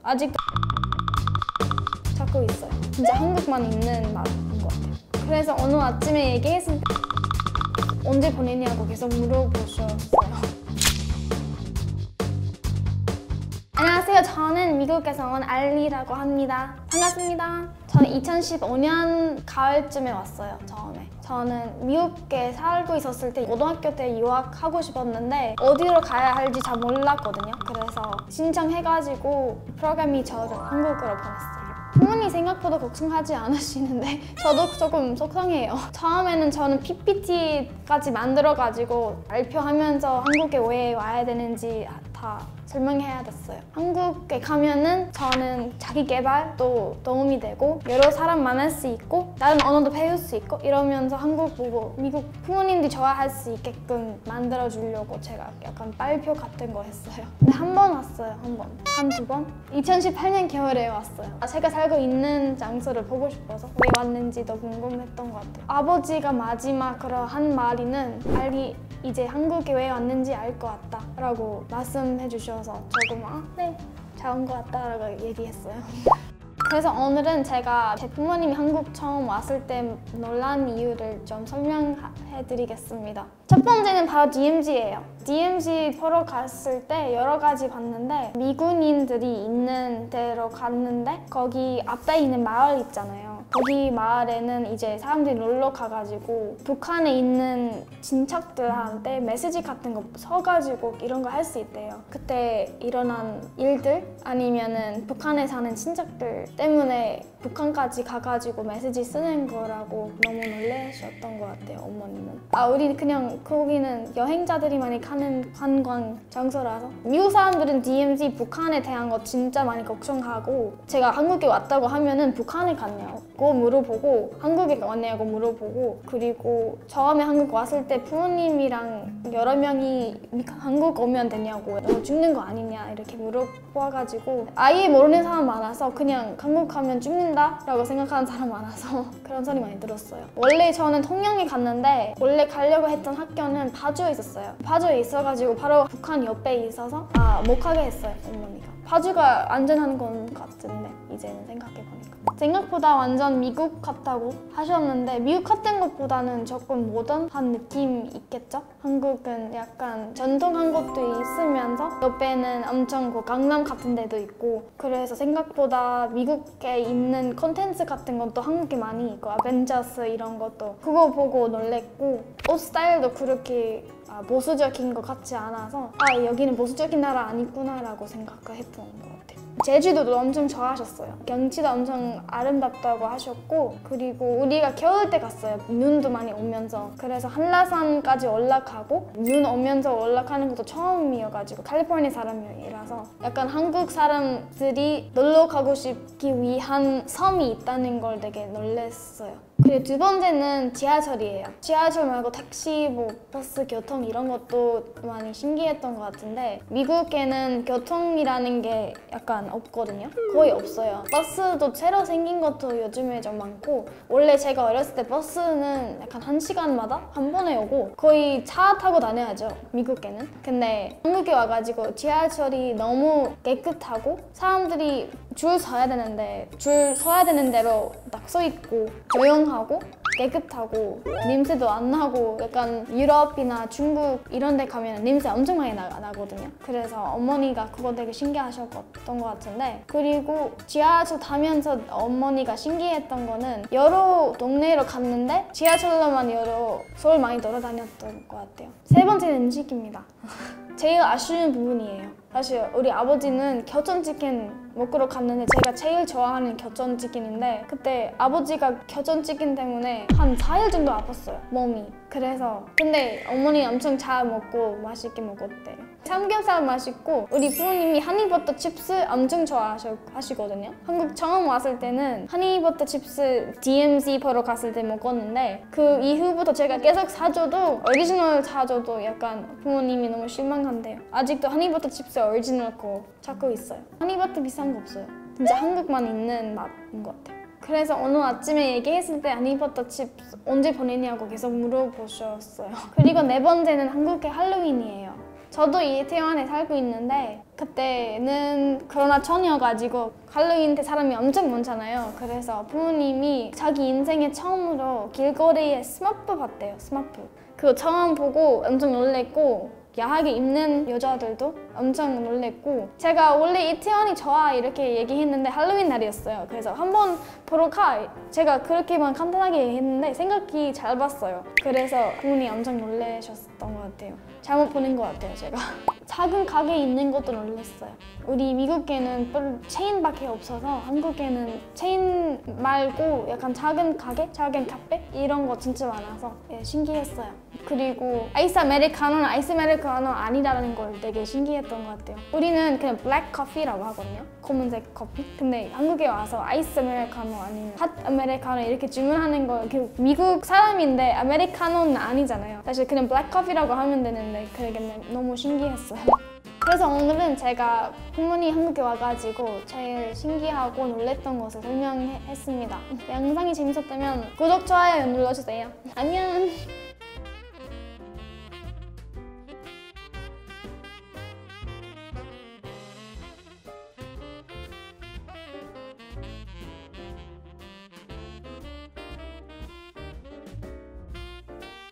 아직도 찾고 있어요. 진짜 한국만 있는 말인 것 같아요. 그래서 오늘 아침에 얘기했을 때 언제 보내냐고 계속 물어보셨어요. 안녕하세요. 저는 미국에서 온 알리라고 합니다. 반갑습니다. 저는 2015년 가을쯤에 왔어요, 처음에. 저는 미국에 살고 있었을 때 고등학교 때 유학하고 싶었는데 어디로 가야 할지 잘 몰랐거든요. 그래서 신청해가지고 프로그램이 저를 한국으로 보냈어요. 부모님 생각보다 걱정하지 않으시는데 저도 조금 속상해요. 처음에는 저는 PPT까지 만들어가지고 발표하면서 한국에 왜 와야 되는지 다 설명해야 됐어요. 한국에 가면은 저는 자기 개발도 도움이 되고 여러 사람 만날 수 있고 다른 언어도 배울 수 있고 이러면서 한국 보고 미국 부모님들이 좋아할 수 있게끔 만들어주려고 제가 약간 발표 같은 거 했어요. 근데 한 번 왔어요. 한두 번? 2018년 겨울에 왔어요. 제가 살고 있는 장소를 보고 싶어서 왜 왔는지도 궁금했던 것 같아요. 아버지가 마지막으로 한 말이는 알리 이제 한국에 왜 왔는지 알 것 같다 라고 말씀해 주셔서 조금 네, 잘 온 것 같다 라고 얘기했어요. 그래서 오늘은 제가 제 부모님이 한국 처음 왔을 때 놀란 이유를 좀 설명해 드리겠습니다. 첫 번째는 바로 DMZ예요. DMZ 보러 갔을 때 여러 가지 봤는데 미군인들이 있는 데로 갔는데 거기 앞에 있는 마을 있잖아요. 거기 마을에는 이제 사람들이 놀러 가가지고 북한에 있는 친척들한테 메시지 같은 거 써가지고 이런 거 할 수 있대요. 그때 일어난 일들 아니면은 북한에 사는 친척들 때문에 북한까지 가가지고 메시지 쓰는 거라고 너무 놀라셨던 것 같아요, 어머님은. 우리 그냥 거기는 여행자들이 많이 가는 관광 장소라서 미국 사람들은 DMZ 북한에 대한 거 진짜 많이 걱정하고 제가 한국에 왔다고 하면은 북한에 갔냐고 물어보고 한국에 왔냐고 물어보고 그리고 처음에 한국 왔을 때 부모님이랑 여러 명이 한국 오면 되냐고 너 죽는 거 아니냐 이렇게 물어봐가지고 아예 모르는 사람 많아서 그냥 한국 가면 죽는다 라고 생각하는 사람 많아서 그런 소리 많이 들었어요. 원래 저는 통영에 갔는데 원래 가려고 했던 학교는 파주에 있었어요. 파주에 있어가지고 바로 북한 옆에 있어서 못 가게 했어요, 어머니가. 파주가 안전한 건 같은데 이제는 생각해보니까 생각보다 완전 미국 같다고 하셨는데 미국 같은 것보다는 조금 모던한 느낌이 있겠죠? 한국은 약간 전통한 것도 있으면서 옆에는 엄청 강남 같은 데도 있고 그래서 생각보다 미국에 있는 콘텐츠 같은 것도 한국에 많이 있고 아벤져스 이런 것도 그거 보고 놀랬고 옷 스타일도 그렇게 보수적인 것 같지 않아서 여기는 보수적인 나라 아니구나 라고 생각했던 것 같아요. 제주도도 엄청 좋아하셨어요. 경치도 엄청 아름답다고 하셨고 그리고 우리가 겨울 때 갔어요. 눈도 많이 오면서 그래서 한라산까지 올라가고 눈 오면서 올라가는 것도 처음이어가지고 캘리포니아 사람이라서 약간 한국 사람들이 놀러 가고 싶기 위한 섬이 있다는 걸 되게 놀랐어요. 그리고 두 번째는 지하철이에요. 지하철 말고 택시, 버스, 교통 이런 것도 많이 신기했던 것 같은데 미국에는 교통이라는 게 약간 없거든요. 거의 없어요. 버스도 새로 생긴 것도 요즘에 좀 많고 원래 제가 어렸을 때 버스는 약간 1시간마다 한 번에 오고 거의 차 타고 다녀야죠, 미국에는. 근데 한국에 와가지고 지하철이 너무 깨끗하고 사람들이 줄 서야 되는데 줄 서야 되는 대로 딱 서 있고 조용하고 깨끗하고 냄새도 안 나고 약간 유럽이나 중국 이런 데 가면 냄새 엄청 많이 나거든요. 그래서 어머니가 그거 되게 신기하셨던 것 같은데 그리고 지하철 타면서 어머니가 신기했던 거는 여러 동네로 갔는데 지하철로만 여러 서울 많이 돌아다녔던 것 같아요. 세 번째는 음식입니다. 제일 아쉬운 부분이에요. 사실 우리 아버지는 교촌치킨 먹으러 갔는데 제가 제일 좋아하는 교촌치킨인데 그때 아버지가 교촌치킨 때문에 한 4일 정도 아팠어요, 몸이. 그래서 근데 어머니 엄청 잘 먹고 맛있게 먹었대요. 삼겹살 맛있고 우리 부모님이 허니버터 칩스 엄청 좋아하시거든요. 한국 처음 왔을 때는 허니버터 칩스 DMZ 보러 갔을 때 먹었는데 그 이후부터 제가 계속 사줘도 오리지널 사줘도 약간 부모님이 너무 실망한대요. 아직도 허니버터 칩스 오리지널 거 찾고 있어요. 허니버터 비싼 거 없어요. 진짜 한국만 있는 맛인 것 같아요. 그래서 오늘 아침에 얘기했을 때 허니버터 칩스 언제 보내냐고 계속 물어보셨어요. 그리고 네 번째는 한국의 할로윈이에요. 저도 이태원에 살고 있는데 그때는 코로나 전이어가지고 할로윈 때 사람이 엄청 많잖아요. 그래서 부모님이 자기 인생에 처음으로 길거리에 스머프 봤대요. 스머프. 그거 처음 보고 엄청 놀랬고 야하게 입는 여자들도 엄청 놀랬고 제가 원래 이태원이 좋아 이렇게 얘기했는데 할로윈 날이었어요. 그래서 한번 보러 가. 제가 그렇게만 간단하게 했는데 생각이 잘 봤어요. 그래서 부모님이 엄청 놀라셨던 것 같아요. 잘못 보낸 것 같아요, 제가. 작은 가게 있는 것도 놀랐어요. 우리 미국에는 별 체인밖에 없어서 한국에는 체인 말고 약간 작은 가게, 작은 카페 이런 거 진짜 많아서 신기했어요. 그리고 아이스 아메리카노는 아이스 아메리카노 아니라는 걸 되게 신기했던 것 같아요. 우리는 그냥 블랙 커피라고 하거든요. 검은색 커피. 근데 한국에 와서 아이스 아메리카노 아니면 핫 아메리카노 이렇게 주문하는 거 미국 사람인데 아메리카노는 아니잖아요. 사실 그냥 블랙 커피라고 하면 되는데 그게 너무 신기했어요. 그래서 오늘은 제가 부모님 한국에 와가지고 제일 신기하고 놀랬던 것을 설명했습니다. 영상이 재밌었다면 구독, 좋아요 눌러주세요. 안녕!